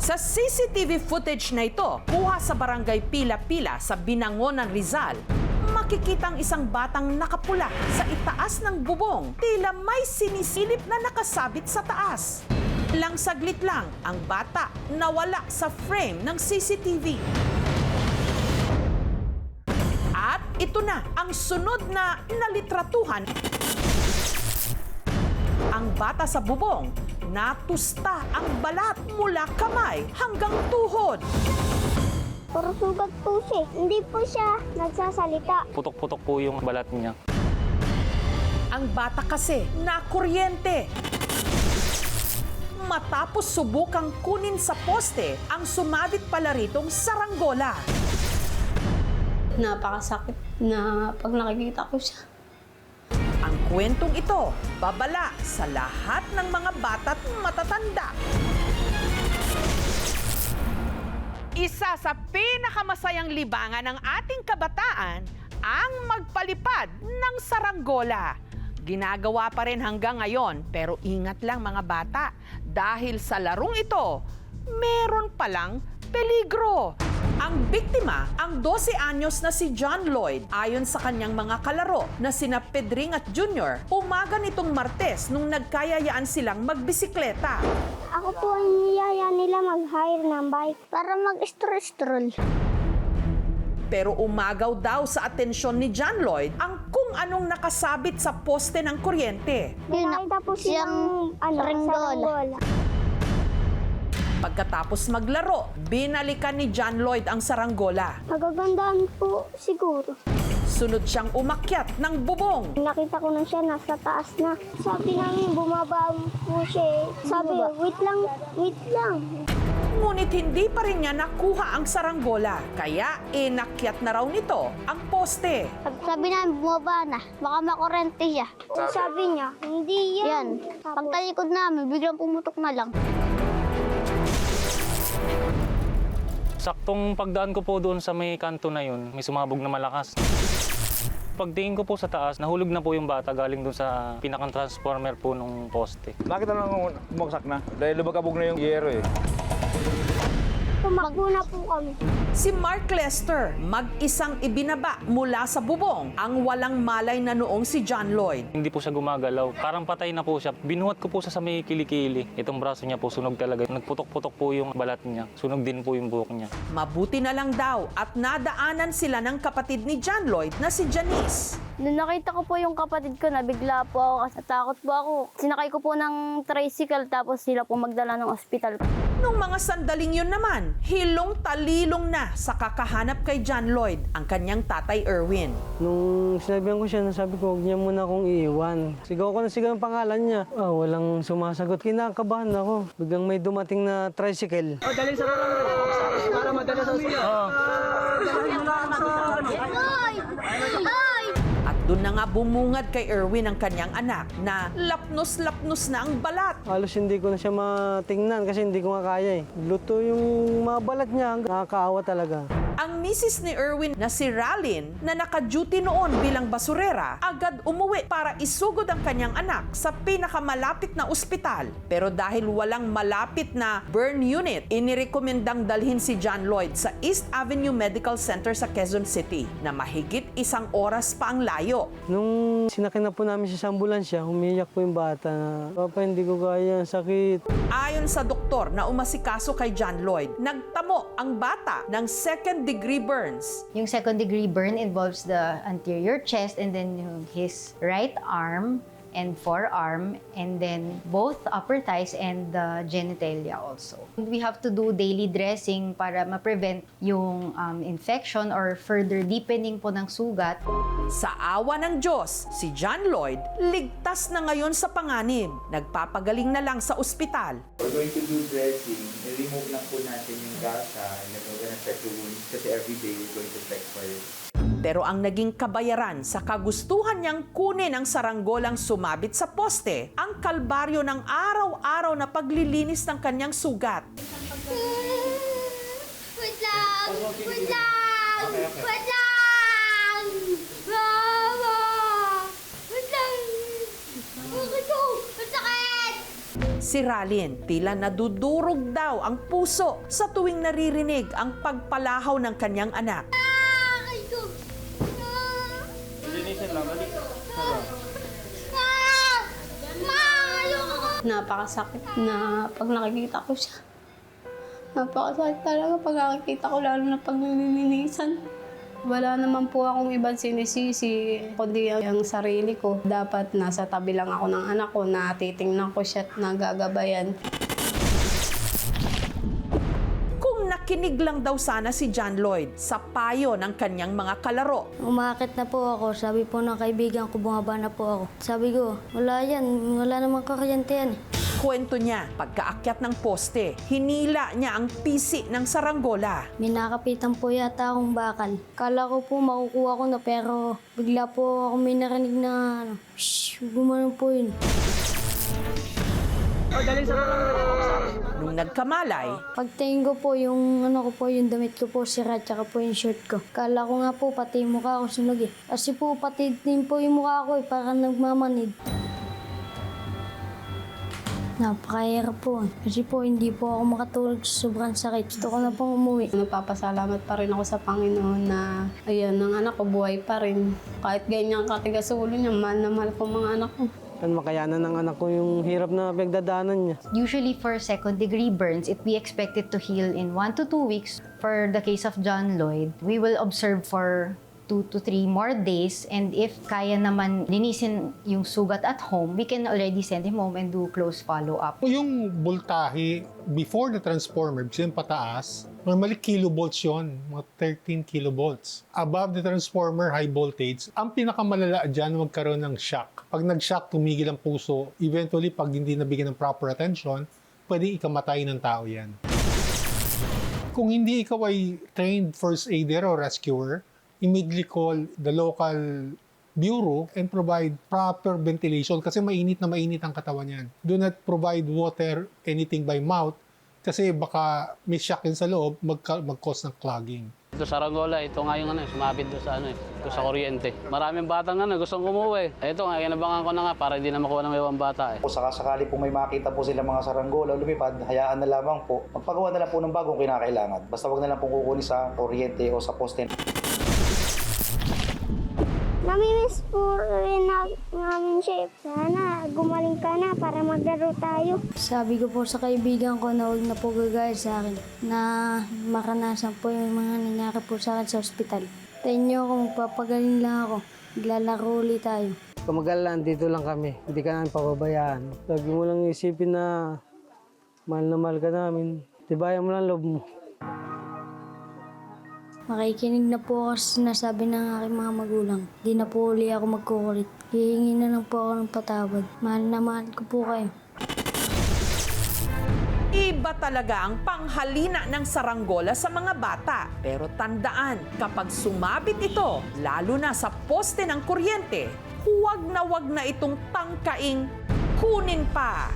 Sa CCTV footage na ito, kuha sa barangay Pila-Pila sa Binangonan, Rizal, makikitang isang batang nakapula sa itaas ng bubong, tila may sinisilip na nakasabit sa taas. Lang saglit lang, ang bata nawala sa frame ng CCTV. At ito na ang sunod na nalitratuhan. Ang bata sa bubong, natusta ang balat mula kamay hanggang tuhod. Puro sugat po siya. Hindi po siya nagsasalita. Putok-putok po yung balat niya. Ang bata kasi nakuryente. Matapos subukang kunin sa poste ang sumabit pala ritong saranggola. Napakasakit na pag nakikita ko siya. Ang kwentong ito, babala sa lahat ng mga bata't matatanda. Isa sa pinakamasayang libangan ng ating kabataan ang magpalipad ng saranggola. Ginagawa pa rin hanggang ngayon, pero ingat lang mga bata dahil sa larong ito, meron palang peligro. Ang biktima, ang 12 anyos na si John Lloyd, ayon sa kanyang mga kalaro na sina Pedring at Junior, umaga nitong Martes nung nagkayayaan silang magbisikleta. Ako po ang niyaya nila mag-hire ng bike para mag-stroll-stroll. Pero umagaw daw sa atensyon ni John Lloyd ang kung anong nakasabit sa poste ng kuryente. May nakita po siyang saranggola. Pagkatapos maglaro, binalikan ni John Lloyd ang saranggola. Magagandaan po siguro. Sunod siyang umakyat ng bubong. Nakita ko na siya nasa taas na. Sabi namin bumaba po siya. Sabi, wait lang. Ngunit hindi pa rin niya nakuha ang saranggola. Kaya inakyat na raw nito ang poste. Sabi namin bumaba na. Baka makurente siya. Sabi niya, hindi yan. Pagtalikod namin, biglang pumutok na lang. Saktong pagdaan ko po doon sa may kanto na yun, may sumabog na malakas. Pagtingin ko po sa taas, nahulog na po yung bata galing doon sa pinakang transformer po nung poste. Nakita lang bumagsak na dahil lumagabog na yung yero eh. Tumakbo na po kami. Si Mark Lester, mag-isang ibinaba mula sa bubong ang walang malay na noong si John Lloyd. Hindi po siya gumagalaw. Parang patay na po siya. Binuhat ko po sa may kilikili. Itong braso niya po sunog talaga. Nagputok-putok po yung balat niya. Sunog din po yung buhok niya. Mabuti na lang daw at nadaanan sila ng kapatid ni John Lloyd na si Janice. Nung nakita ko po yung kapatid ko, nabigla po ako kasi natakot po ako. Sinakay ko po ng tricycle tapos sila po magdala ng ospital. Nung mga sandaling yun naman, hilong-talilong na sa kakahanap kay John Lloyd ang kanyang tatay Erwin. Nung sinabihan ko siya, sabi ko, huwag niya muna akong iiwan. Sigaw ko na sigaw ang pangalan niya. Walang sumasagot. Kinakabahan ako. Biglang may dumating na tricycle. Dali sa lang para madala sa ospital. At doon na nga bumungad kay Erwin ang kanyang anak na lapnos-lapnos na ang balat. Halos hindi ko na siya matingnan kasi hindi ko nga kaya eh. Luto yung mga balat niya. Nakakaawa talaga. Ang misis ni Erwin na si Ralyn na naka-duty noon bilang basurera, agad umuwi para isugod ang kanyang anak sa pinakamalapit na ospital. Pero dahil walang malapit na burn unit, inirekomendang dalhin si John Lloyd sa East Avenue Medical Center sa Quezon City na mahigit 1 oras pa ang layo. Nung sinakyan na po namin siya sa ambulansya, humiyak po yung bata na, Papa, hindi ko kaya, sakit. Ayon sa doktor na umasikaso kay John Lloyd, nagtamo ang bata ng second-degree burns. Yung second-degree burn involves the anterior chest and then his right arm and forearm and then both upper thighs and the genitalia also. We have to do daily dressing para ma-prevent yung infection or further deepening po ng sugat. Sa awa ng Diyos, si John Lloyd ligtas na ngayon sa panganib. Nagpapagaling na lang sa ospital. We're going to do dressing. I-remove lang po natin yung gasa and then we're gonna check the wounds kasi every day we're going to check for it. Pero ang naging kabayaran sa kagustuhan niyang kunin ang saranggolang sumabit sa poste, ang kalbaryo ng araw-araw na paglilinis ng kanyang sugat. Wait lang! Wait lang! Wait lang! Mama! Wait lang! Bakit ko? Ang sakit! Si Ralin, tila nadudurog daw ang puso sa tuwing naririnig ang pagpalahaw ng kanyang anak. Napakasakit na pag nakikita ko siya. Napakasakit talaga pag nakikita ko, lalo na pag nililinisan. Wala naman po akong ibang sinisisi, kundi ang sarili ko. Dapat nasa tabi lang ako ng anak ko, na titingnan ko siya at nagagabayan. Kung nakinig lang daw sana si John Lloyd sa payo ng kanyang mga kalaro. Umakit na po ako, sabi po ng kaibigan ko, bumaba na po ako. Sabi ko, wala yan, wala namang kuryente yan. Kwento niya, pagkaakyat ng poste, hinila niya ang pisi ng saranggola. May nakapitan po yata akong bakal. Kala ko po makukuha ko na, pero bigla po ako may narinig na shhh, gumanon po yun. Nung nagkamalay, Pagtingin ko po yung yung damit ko po sira, tsaka po yung shirt ko. Kala ko nga po pati yung mukha ko sunog eh. Kasi po pati din po yung mukha ko parang nagmamanid. Napakahirap po. Kasi po hindi po ako makatulog sa sobrang sakit. Gusto ko na pong umuwi. Napapasalamat pa rin ako sa Panginoon na ayan, ang anak ko buhay pa rin. Kahit ganyan katigas sa ulo niya, mahal na mahal ko mga anak ko. Makayanan ng anak ko yung hirap na pagdadaanan niya. Usually for second-degree burns, we expect it to heal in 1 to 2 weeks. For the case of John Lloyd, we will observe for 2 to 3 more days, and if kaya naman linisin yung sugat at home, we can already send him home and do close follow-up. Yung voltahe before the transformer, yung pataas, normally kilovolts yun, mga 13 kilovolts. Above the transformer, high voltage, ang pinakamalala dyan, magkaroon ng shock. Pag nag-shock, tumigil ang puso. Eventually, pag hindi nabigyan ng proper attention, pwedeng ikamatay ng tao yan. Kung hindi ikaw ay trained first aider or rescuer, immediately call the local bureau and provide proper ventilation kasi mainit na mainit ang katawan niyan. Do not provide water, anything by mouth kasi baka may shock yun sa loob, mag-cause ng clogging. Ito sa Saranggola, ito nga yung sumabit doon sa ito sa kuryente. Maraming batang gustong umuwi. Ito nga, kinabangan ko na nga para hindi na makuha ng ibang bata. Kung sakasakali po may makita po sila mga saranggola lumipad, hayaan na lamang po. Magpagawa na lang po ng bagong kinakailangan. Basta wag na lang po kukunin sa kuryente o sa poste. Namimiss po rin namin siya. Sana gumaling ka na para maglaro tayo. Sabi ko po sa kaibigan ko na huwag na po gagaya sa akin, na maranasan po yung mga nangyari po sa akin sa ospital. Tayo nyo kung papagaling lang ako, maglalaro ulit tayo. Kung mag-alala, dito lang kami. Hindi ka namin pababayaan. Lagi mo lang isipin na mahal ka namin. Tibayan mo lang loob mo. Makikinig na po ako sa sinasabi ng aking mga magulang. Di na po uli ako magkukulit. Hihingi na lang po ako ng patawad. Mahal na mahal ko po kayo. iba talaga ang panghalina ng saranggola sa mga bata. Pero tandaan, kapag sumabit ito, lalo na sa poste ng kuryente, huwag na itong tangkaing kunin pa.